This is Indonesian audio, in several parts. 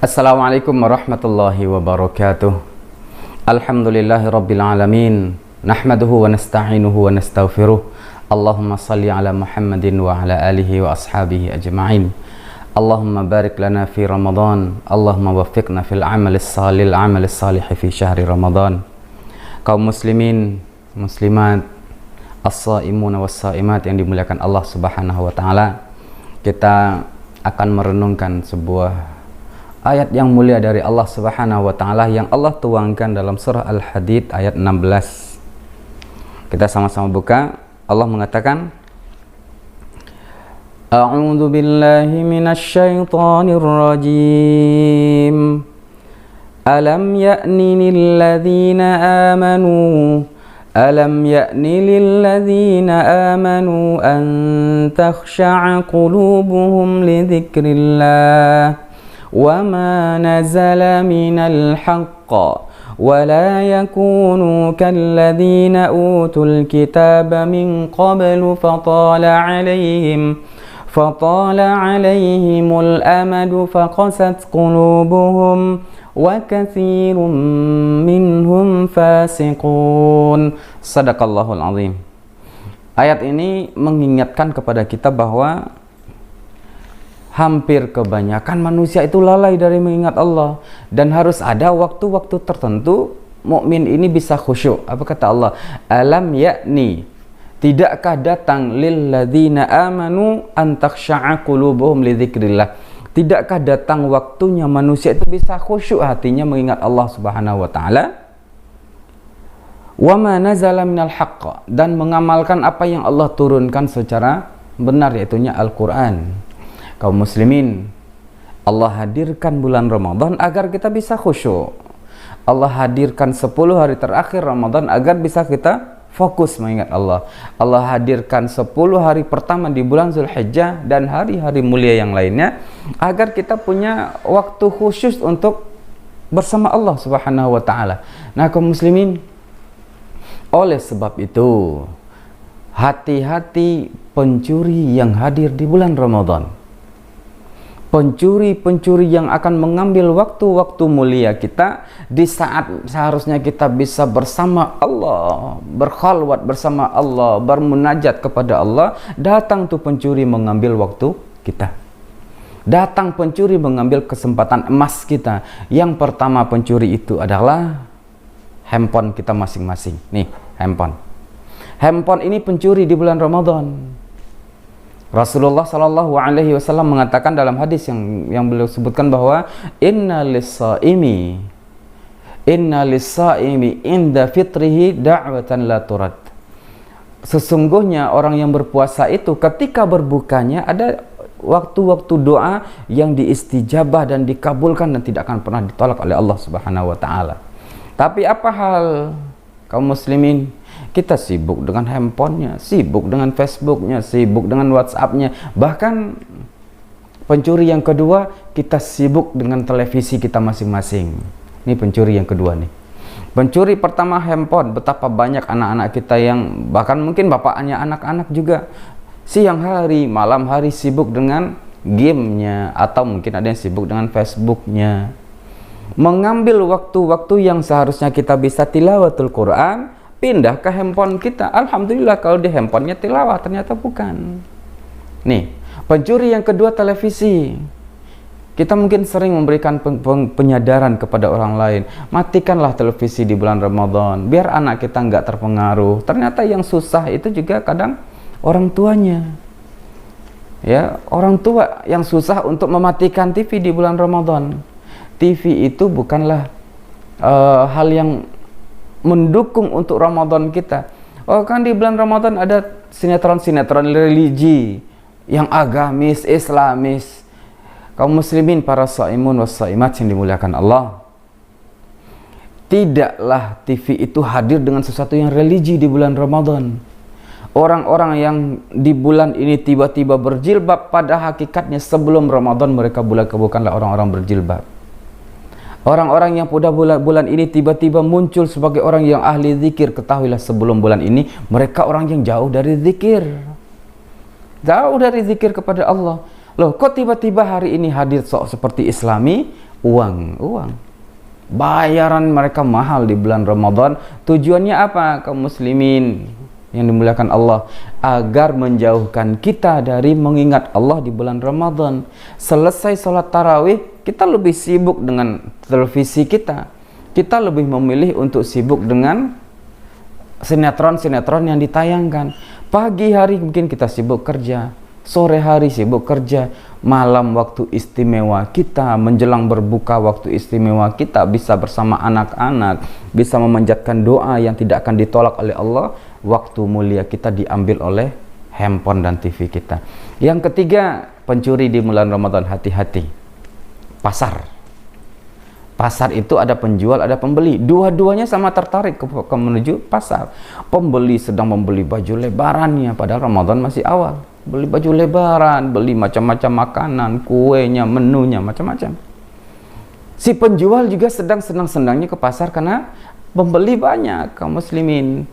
Assalamualaikum warahmatullahi wabarakatuh. Alhamdulillahi rabbil alamin. Nahmaduhu wa nasta'inuhu wa nastaghfiruh. Allahumma salli ala Muhammadin wa ala alihi wa ashabihi ajma'in. Allahumma barik lana fi Ramadan. Allahumma waffiqna fil amalis salih fi syahri Ramadan. Kaum muslimin, muslimat, as-saimuna was-saimat yang dimuliakan Allah Subhanahu wa taala. Kita akan merenungkan sebuah ayat yang mulia dari Allah Subhanahu wa taala yang Allah tuangkan dalam surah Al-Hadid ayat 16. Kita sama-sama buka. Allah mengatakan, A'udzu billahi minasy syaithanir rajim. Alam ya'ni lil ladzina amanu an takhsha'a qulubuhum li dzikrillah وما نزل من الحق ولا يكونوا كالذين أوتوا الكتاب من قبل فطال عليهم الأمد فقست قلوبهم وكثير منهم فاسقون. Sadaqallahul azim. Ayat ini mengingatkan kepada kita bahwa hampir kebanyakan manusia itu lalai dari mengingat Allah, dan harus ada waktu-waktu tertentu mukmin ini bisa khusyuk. Apa kata Allah? Alam yakni, tidakkah datang lil ladzina amanu an takhsha'a qulubuhum li dzikrillah, tidakkah datang waktunya manusia itu bisa khusyuk hatinya mengingat Allah Subhanahu wa taala, wa ma nazala minal haqq, dan mengamalkan apa yang Allah turunkan secara benar, yaitunya Al-Qur'an. Kaum muslimin, Allah hadirkan bulan Ramadan agar kita bisa khusyuk. Allah hadirkan 10 hari terakhir Ramadan agar bisa kita fokus mengingat Allah. Allah hadirkan 10 hari pertama di bulan Zulhijjah dan hari-hari mulia yang lainnya agar kita punya waktu khusus untuk bersama Allah Subhanahu wa taala. Nah, kaum muslimin, oleh sebab itu hati-hati pencuri yang hadir di bulan Ramadan. Pencuri-pencuri yang akan mengambil waktu-waktu mulia kita di saat seharusnya kita bisa bersama Allah, berkhalwat bersama Allah, bermunajat kepada Allah. Datang tuh pencuri mengambil waktu kita. Datang pencuri mengambil kesempatan emas kita. Yang pertama pencuri itu adalah handphone kita masing-masing. Nih, handphone. Handphone ini pencuri di bulan Ramadan. Rasulullah Shallallahu Alaihi Wasallam mengatakan dalam hadis yang beliau sebutkan bahwa inna lis-saimi inda fitrihi da'watan la turad. Sesungguhnya orang yang berpuasa itu ketika berbukanya ada waktu-waktu doa yang diistijabah dan dikabulkan dan tidak akan pernah ditolak oleh Allah Subhanahu wa taala. Tapi apa hal kaum muslimin? Kita sibuk dengan handphonenya, sibuk dengan Facebooknya, sibuk dengan WhatsAppnya. Bahkan pencuri yang kedua, kita sibuk dengan televisi kita masing-masing. Ini pencuri yang kedua nih. Pencuri pertama handphone. Betapa banyak anak-anak kita yang bahkan mungkin bapaknya anak-anak juga siang hari, malam hari sibuk dengan gamenya, atau mungkin ada yang sibuk dengan Facebooknya. Mengambil waktu-waktu yang seharusnya kita bisa tilawatul Quran, pindah ke handphone kita. Alhamdulillah kalau di handphonenya tilawah, ternyata bukan. Nih, pencuri yang kedua televisi. Kita mungkin sering memberikan penyadaran kepada orang lain. Matikanlah televisi di bulan Ramadan, biar anak kita nggak terpengaruh. Ternyata yang susah itu juga kadang orang tuanya. Ya, orang tua yang susah untuk mematikan TV di bulan Ramadan. TV itu bukanlah hal yang mendukung untuk Ramadan kita. Oh, kan di bulan Ramadan ada sinetron-sinetron religi yang agamis, islamis. Kaum muslimin, para shaimun was shaimat yang dimuliakan Allah, tidaklah TV itu hadir dengan sesuatu yang religi di bulan Ramadan. Orang-orang yang di bulan ini tiba-tiba berjilbab, pada hakikatnya sebelum Ramadan mereka bukanlah orang-orang berjilbab. Orang-orang yang pada bulan ini tiba-tiba muncul sebagai orang yang ahli zikir, ketahuilah sebelum bulan ini mereka orang yang jauh dari zikir. Jauh dari zikir kepada Allah. Loh, kok tiba-tiba hari ini hadir seperti Islami? Uang. Bayaran mereka mahal di bulan Ramadan. Tujuannya apa? Kaum muslimin yang dimuliakan Allah, agar menjauhkan kita dari mengingat Allah di bulan Ramadan. Selesai sholat tarawih, kita lebih sibuk dengan televisi kita. Kita lebih memilih untuk sibuk dengan sinetron-sinetron yang ditayangkan. Pagi hari mungkin kita sibuk kerja, sore hari sibuk kerja, malam waktu istimewa kita, menjelang berbuka waktu istimewa kita, bisa bersama anak-anak, bisa memanjatkan doa yang tidak akan ditolak oleh Allah. Waktu mulia kita diambil oleh handphone dan TV kita. Yang ketiga, pencuri di bulan Ramadan, hati-hati. Pasar itu ada penjual, ada pembeli. Dua-duanya sama tertarik ke menuju pasar. Pembeli sedang membeli baju lebarannya, padahal Ramadan masih awal. Beli baju lebaran, beli macam-macam makanan, kuenya, menunya, macam-macam. Si penjual juga sedang senang-senangnya ke pasar karena pembeli banyak. Kaum muslimin,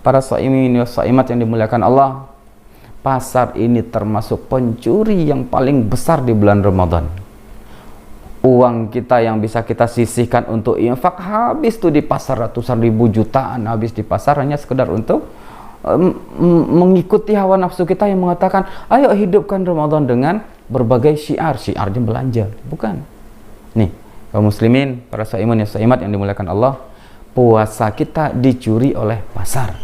para shaimin wa shaimat yang dimuliakan Allah, pasar ini termasuk pencuri yang paling besar di bulan Ramadan. Uang kita yang bisa kita sisihkan untuk infak habis tuh di pasar, ratusan ribu, jutaan habis di pasar hanya sekedar untuk mengikuti hawa nafsu kita yang mengatakan ayo hidupkan Ramadan dengan berbagai syiarnya belanja. Bukan. Nih, kaum muslimin, para shaimin wa shaimat yang dimuliakan Allah, puasa kita dicuri oleh pasar.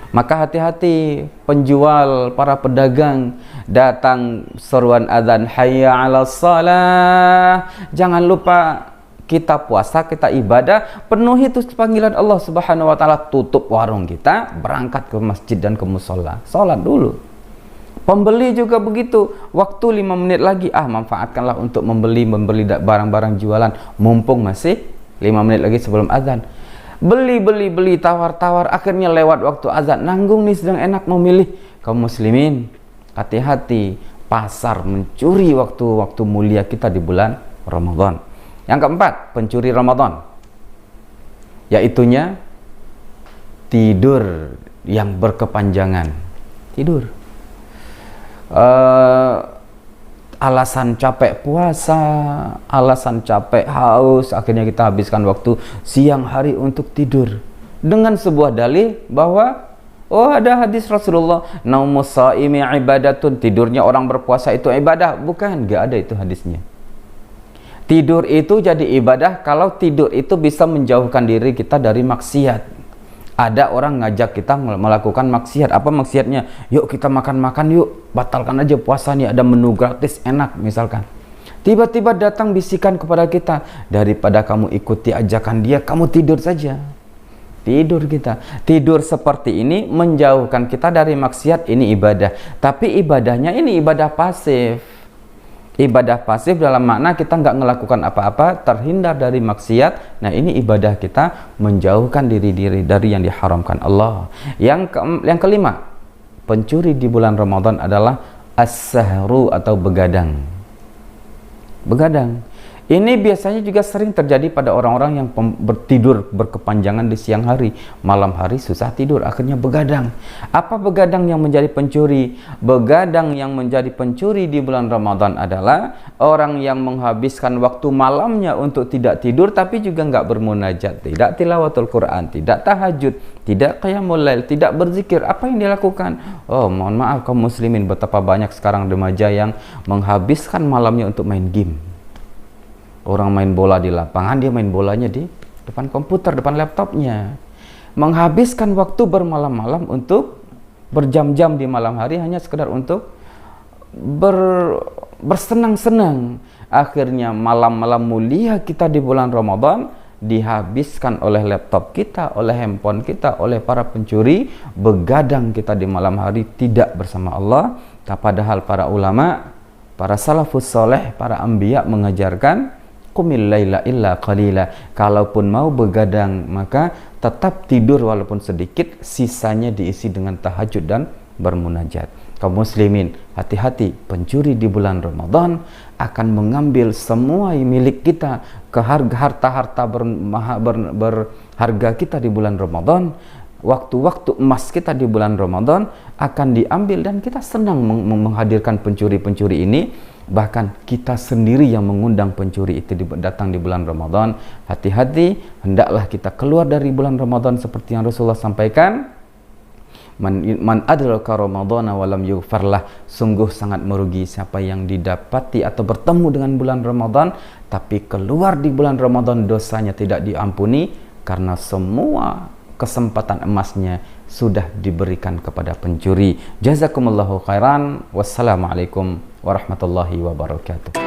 Maka hati-hati penjual, para pedagang, datang seruan azan hayya 'alas shalah. Jangan lupa kita puasa, kita ibadah, penuhi itu panggilan Allah Subhanahu wa taala, tutup warung kita, berangkat ke masjid dan ke mushola. Salat dulu. Pembeli juga begitu. Waktu 5 menit lagi, manfaatkanlah untuk membeli barang-barang jualan mumpung masih 5 menit lagi sebelum azan. Beli, tawar-tawar, akhirnya lewat waktu azan, nanggung nih sedang enak memilih. Kaum muslimin, hati-hati, pasar mencuri waktu mulia kita di bulan Ramadan. Yang keempat, pencuri Ramadan, yaitunya tidur yang berkepanjangan. Tidur. Alasan capek puasa, alasan capek haus, akhirnya kita habiskan waktu siang hari untuk tidur dengan sebuah dalih bahwa ada hadis Rasulullah, naumus shaimi ibadatun, tidurnya orang berpuasa itu ibadah. Bukan, enggak ada itu hadisnya. Tidur itu jadi ibadah kalau tidur itu bisa menjauhkan diri kita dari maksiat. Ada orang ngajak kita melakukan maksiat. Apa maksiatnya? Yuk kita makan-makan yuk, batalkan aja puasa nih, ada menu gratis enak misalkan. Tiba-tiba datang bisikan kepada kita, daripada kamu ikuti ajakan dia, kamu tidur saja. Tidur kita. Tidur seperti ini menjauhkan kita dari maksiat, ini ibadah. Tapi ibadahnya ini ibadah pasif. Ibadah pasif dalam makna kita nggak melakukan apa-apa, terhindar dari maksiat. Nah, ini ibadah kita menjauhkan diri dari yang diharamkan Allah. Yang kelima, pencuri di bulan Ramadan adalah as-sahru atau begadang. Begadang. Ini biasanya juga sering terjadi pada orang-orang yang bertidur berkepanjangan di siang hari, malam hari susah tidur, akhirnya begadang. Apa begadang yang menjadi pencuri? Begadang yang menjadi pencuri di bulan Ramadan adalah orang yang menghabiskan waktu malamnya untuk tidak tidur, tapi juga nggak bermunajat, tidak tilawatul Quran, tidak tahajud, tidak qiyamul lail, tidak berzikir. Apa yang dilakukan? Mohon maaf kaum muslimin, betapa banyak sekarang remaja yang menghabiskan malamnya untuk main game. Orang main bola di lapangan, dia main bolanya di depan komputer, depan laptopnya. Menghabiskan waktu bermalam-malam untuk berjam-jam di malam hari hanya sekedar untuk bersenang-senang. Akhirnya malam-malam mulia kita di bulan Ramadan dihabiskan oleh laptop kita, oleh handphone kita, oleh para pencuri. Begadang kita di malam hari tidak bersama Allah. Padahal para ulama, para salafus soleh, para anbiya mengajarkan qumil laila illa qalila. Kalaupun mau begadang, maka tetap tidur walaupun sedikit, sisanya diisi dengan tahajud dan bermunajat. Kaum muslimin, hati-hati, pencuri di bulan Ramadan akan mengambil semua milik kita, harta-harta berharga kita di bulan Ramadan. waktu-waktu emas kita di bulan Ramadan akan diambil, dan kita senang menghadirkan pencuri-pencuri ini. Bahkan kita sendiri yang mengundang pencuri itu datang di bulan Ramadan. Hati-hati, hendaklah kita keluar dari bulan Ramadan seperti yang Rasulullah sampaikan, man adraka ramadhana walam yughfarlah, sungguh sangat merugi siapa yang didapati atau bertemu dengan bulan Ramadan tapi keluar di bulan Ramadan dosanya tidak diampuni, karena semua kesempatan emasnya sudah diberikan kepada pencuri. Jazakumullahu khairan. Wassalamualaikum warahmatullahi wabarakatuh.